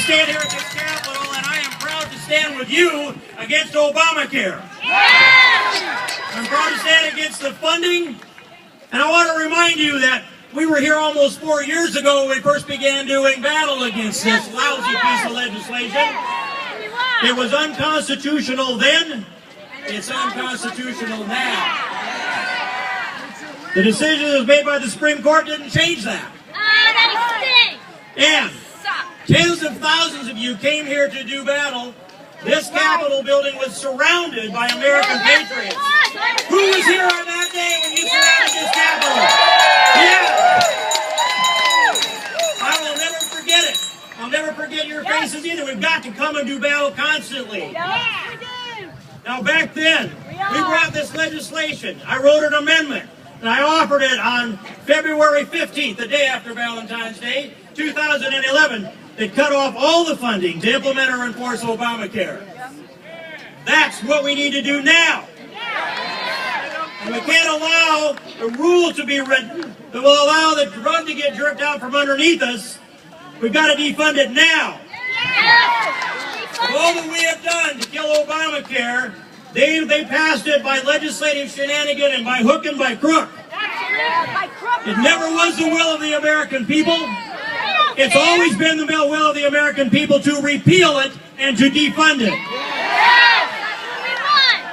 stand here at this Capitol, and I am proud to stand with you against Obamacare. I'm proud to stand against the funding, and I want to remind you that we were here almost 4 years ago when we first began doing battle against this lousy piece of legislation. It was unconstitutional then, it's unconstitutional now. The decision that was made by the Supreme Court didn't change that. And tens of thousands of you came here to do battle. This Capitol building was surrounded by American patriots. Who was here on that day when you surrounded this Capitol? Yeah. I will never forget it. I'll never forget your faces either. We've got to come and do battle constantly. Now back then, we brought this legislation. I wrote an amendment, and I offered it on February 15th, the day after Valentine's Day, 2011, that cut off all the funding to implement or enforce Obamacare. That's what we need to do now. And we can't allow the rule to be written that will allow the drug to get jerked out from underneath us. We've got to defund it now. All that we have done to kill Obamacare, they passed it by legislative shenanigan and by hook and by crook. It never was the will of the American people. It's always been the will of the American people to repeal it and to defund it.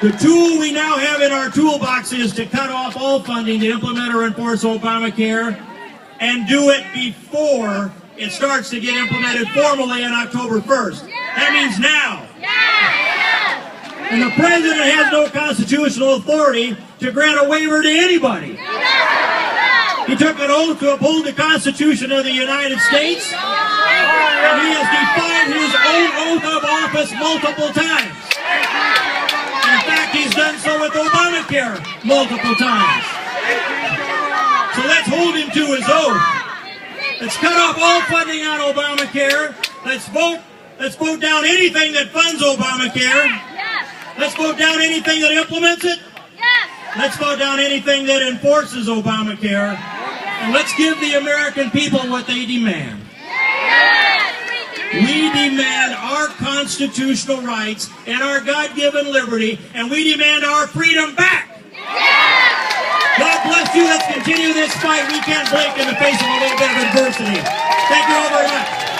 The tool we now have in our toolbox is to cut off all funding to implement or enforce Obamacare and do it before it starts to get implemented formally on October 1st. That means now. And the president has no constitutional authority to grant a waiver to anybody. He took an oath to uphold the Constitution of the United States, and he has defied his own oath of office multiple times. In fact, he's done so with Obamacare multiple times. So let's hold him to his oath. Let's cut off all funding on Obamacare. Let's vote down anything that funds Obamacare. Let's vote down anything that implements it. Let's vote down anything that enforces Obamacare. And let's give the American people what they demand. We demand our constitutional rights and our God-given liberty, and we demand our freedom back. God bless you. Let's continue this fight. We can't blink in the face of a little bit of adversity. Thank you all very much.